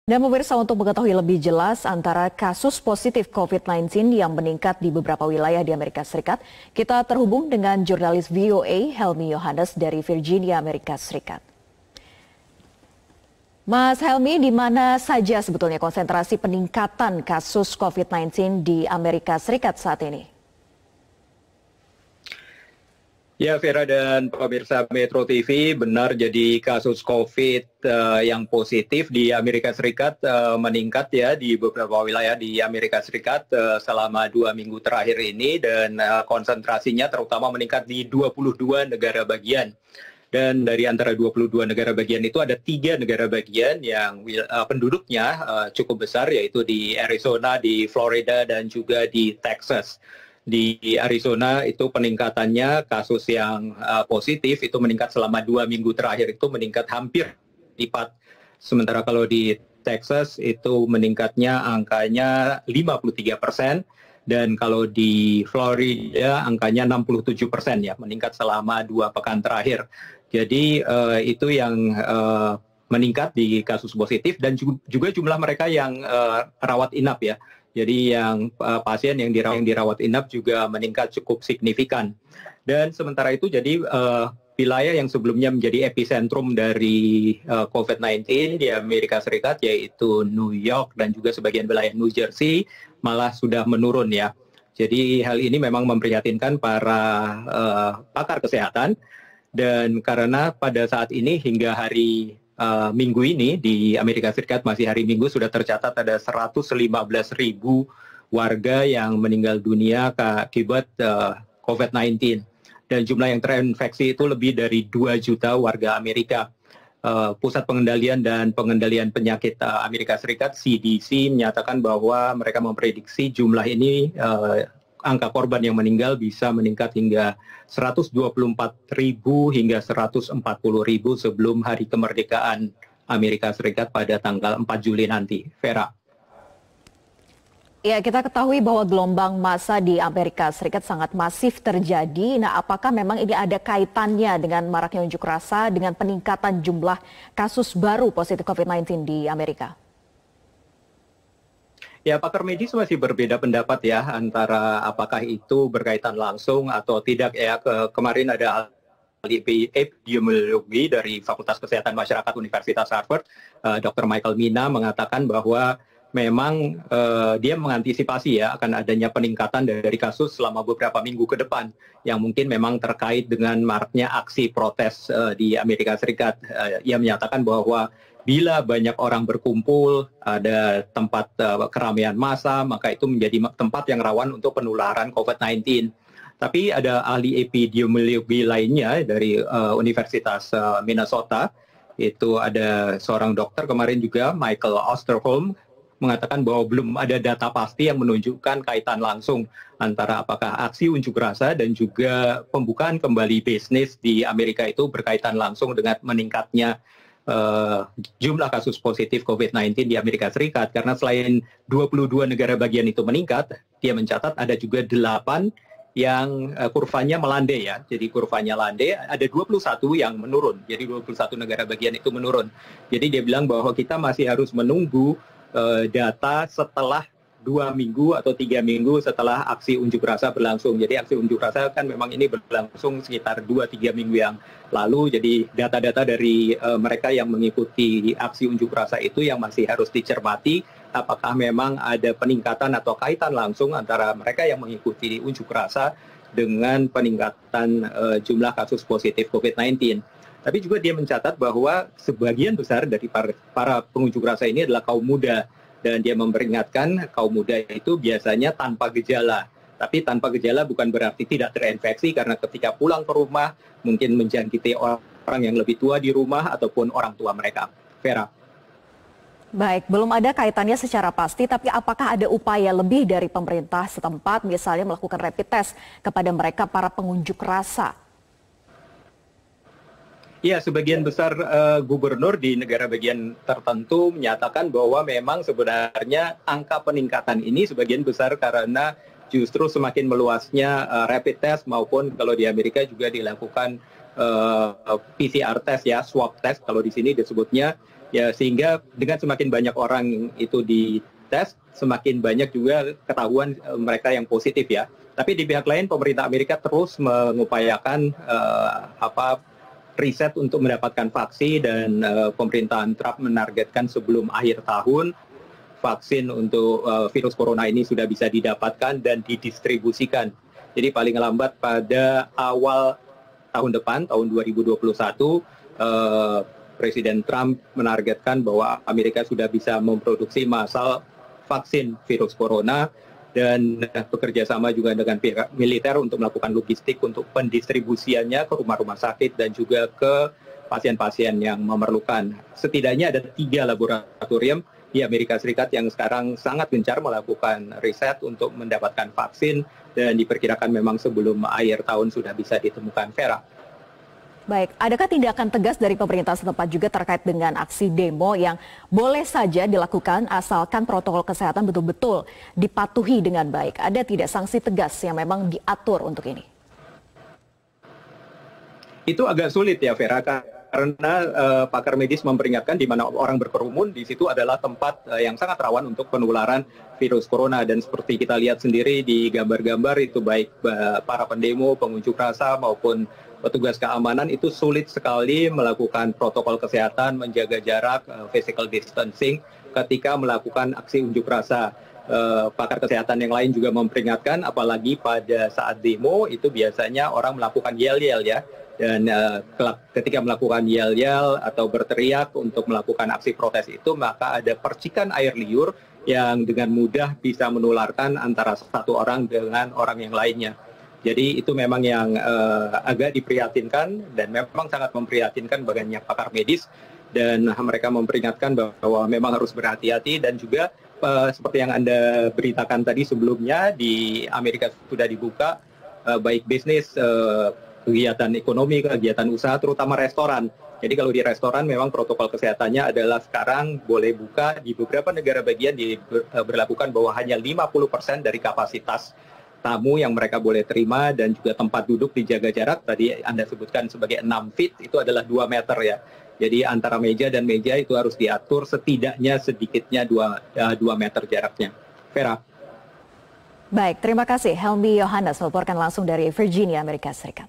Dan pemirsa, untuk mengetahui lebih jelas antara kasus positif COVID-19 yang meningkat di beberapa wilayah di Amerika Serikat, kita terhubung dengan jurnalis VOA Helmi Yohannes dari Virginia, Amerika Serikat. Mas Helmi, di mana saja sebetulnya konsentrasi peningkatan kasus COVID-19 di Amerika Serikat saat ini? Ya, Vera dan pemirsa Metro TV, benar, jadi kasus COVID yang positif di Amerika Serikat meningkat ya di beberapa wilayah di Amerika Serikat selama 2 minggu terakhir ini, dan konsentrasinya terutama meningkat di 22 negara bagian. Dan dari antara 22 negara bagian itu ada 3 negara bagian yang penduduknya cukup besar, yaitu di Arizona, di Florida, dan juga di Texas. Di Arizona itu peningkatannya kasus yang positif itu meningkat selama 2 minggu terakhir, itu meningkat hampir lipat. Sementara kalau di Texas itu meningkatnya angkanya 53%, dan kalau di Florida angkanya 67% ya, meningkat selama 2 pekan terakhir. Jadi itu yang meningkat di kasus positif, dan juga jumlah mereka yang rawat inap ya. Jadi yang pasien yang dirawat inap juga meningkat cukup signifikan. Dan sementara itu jadi wilayah yang sebelumnya menjadi epicentrum dari COVID-19 di Amerika Serikat, yaitu New York dan juga sebagian wilayah New Jersey, malah sudah menurun ya. Jadi hal ini memang memprihatinkan para pakar kesehatan, dan karena pada saat ini hingga hari minggu ini di Amerika Serikat, masih hari Minggu, sudah tercatat ada 115.000 warga yang meninggal dunia akibat COVID-19. Dan jumlah yang terinfeksi itu lebih dari 2 juta warga Amerika. Pusat Pengendalian dan Pengendalian Penyakit Amerika Serikat, CDC, menyatakan bahwa mereka memprediksi jumlah ini, angka korban yang meninggal bisa meningkat hingga 124.000 hingga 140.000 sebelum hari kemerdekaan Amerika Serikat pada tanggal 4 Juli nanti. Vera. Ya, kita ketahui bahwa gelombang massa di Amerika Serikat sangat masif terjadi. Nah, apakah memang ini ada kaitannya dengan maraknya unjuk rasa dengan peningkatan jumlah kasus baru positif COVID-19 di Amerika? Ya, pakar medis masih berbeda pendapat ya antara apakah itu berkaitan langsung atau tidak ya. Kemarin ada ahli epidemiologi dari Fakultas Kesehatan Masyarakat Universitas Harvard, Dr. Michael Mina, mengatakan bahwa memang dia mengantisipasi ya akan adanya peningkatan dari kasus selama beberapa minggu ke depan yang mungkin memang terkait dengan maraknya aksi protes di Amerika Serikat. Ia menyatakan bahwa bila banyak orang berkumpul, ada tempat keramaian massa, maka itu menjadi tempat yang rawan untuk penularan COVID-19. Tapi ada ahli epidemiologi lainnya dari Universitas Minnesota, itu ada seorang dokter kemarin juga, Michael Osterholm, mengatakan bahwa belum ada data pasti yang menunjukkan kaitan langsung antara apakah aksi unjuk rasa dan juga pembukaan kembali bisnis di Amerika itu berkaitan langsung dengan meningkatnya jumlah kasus positif COVID-19 di Amerika Serikat. Karena selain 22 negara bagian itu meningkat, dia mencatat ada juga 8 yang kurvanya melandai ya. Jadi kurvanya landai, ada 21 yang menurun. Jadi 21 negara bagian itu menurun. Jadi dia bilang bahwa kita masih harus menunggu data setelah 2 minggu atau 3 minggu setelah aksi unjuk rasa berlangsung. Jadi aksi unjuk rasa kan memang ini berlangsung sekitar 2-3 minggu yang lalu. Jadi data-data dari mereka yang mengikuti aksi unjuk rasa itu yang masih harus dicermati, apakah memang ada peningkatan atau kaitan langsung antara mereka yang mengikuti unjuk rasa dengan peningkatan jumlah kasus positif COVID-19. Tapi juga dia mencatat bahwa sebagian besar dari para pengunjuk rasa ini adalah kaum muda. Dan dia memperingatkan kaum muda itu biasanya tanpa gejala. Tapi tanpa gejala bukan berarti tidak terinfeksi, karena ketika pulang ke rumah mungkin menjangkiti orang yang lebih tua di rumah ataupun orang tua mereka. Vera. Baik, belum ada kaitannya secara pasti, tapi apakah ada upaya lebih dari pemerintah setempat, misalnya melakukan rapid test kepada mereka para pengunjuk rasa? Ya, sebagian besar gubernur di negara bagian tertentu menyatakan bahwa memang sebenarnya angka peningkatan ini sebagian besar karena justru semakin meluasnya rapid test, maupun kalau di Amerika juga dilakukan PCR test ya, swab test kalau di sini disebutnya. Ya, sehingga dengan semakin banyak orang itu dites, semakin banyak juga ketahuan mereka yang positif ya. Tapi di pihak lain pemerintah Amerika terus mengupayakan riset untuk mendapatkan vaksin dan pemerintahan Trump menargetkan sebelum akhir tahun vaksin untuk virus corona ini sudah bisa didapatkan dan didistribusikan. Jadi paling lambat pada awal tahun depan, tahun 2021, Presiden Trump menargetkan bahwa Amerika sudah bisa memproduksi massal vaksin virus corona dan bekerja sama juga dengan pihak militer untuk melakukan logistik untuk pendistribusiannya ke rumah-rumah sakit dan juga ke pasien-pasien yang memerlukan. Setidaknya ada 3 laboratorium di Amerika Serikat yang sekarang sangat gencar melakukan riset untuk mendapatkan vaksin dan diperkirakan memang sebelum akhir tahun sudah bisa ditemukan, Vera. Baik, adakah tindakan tegas dari pemerintah setempat juga terkait dengan aksi demo yang boleh saja dilakukan asalkan protokol kesehatan betul-betul dipatuhi dengan baik? Ada tidak sanksi tegas yang memang diatur untuk ini? Itu agak sulit ya, Vera, karena pakar medis memperingatkan di mana orang berkerumun, di situ adalah tempat yang sangat rawan untuk penularan virus corona. Dan seperti kita lihat sendiri di gambar-gambar itu baik para pendemo, pengunjuk rasa maupun petugas keamanan itu sulit sekali melakukan protokol kesehatan, menjaga jarak, physical distancing ketika melakukan aksi unjuk rasa. Pakar kesehatan yang lain juga memperingatkan, apalagi pada saat demo itu biasanya orang melakukan yel-yel ya. Dan ketika melakukan yel-yel atau berteriak untuk melakukan aksi protes itu, maka ada percikan air liur yang dengan mudah bisa menularkan antara satu orang dengan orang yang lainnya. Jadi itu memang yang agak diprihatinkan dan memang sangat memprihatinkan banyak pakar medis dan mereka memperingatkan bahwa memang harus berhati-hati dan juga seperti yang Anda beritakan tadi sebelumnya di Amerika sudah dibuka baik bisnis, kegiatan ekonomi, kegiatan usaha terutama restoran. Jadi kalau di restoran memang protokol kesehatannya adalah sekarang boleh buka di beberapa negara bagian diberlakukan bahwa hanya 50% dari kapasitas tamu yang mereka boleh terima dan juga tempat duduk dijaga jarak. Tadi Anda sebutkan sebagai 6 feet, itu adalah 2 meter ya. Jadi antara meja dan meja itu harus diatur setidaknya sedikitnya 2 meter jaraknya. Vera. Baik, terima kasih Helmi Yohanes melaporkan langsung dari Virginia, Amerika Serikat.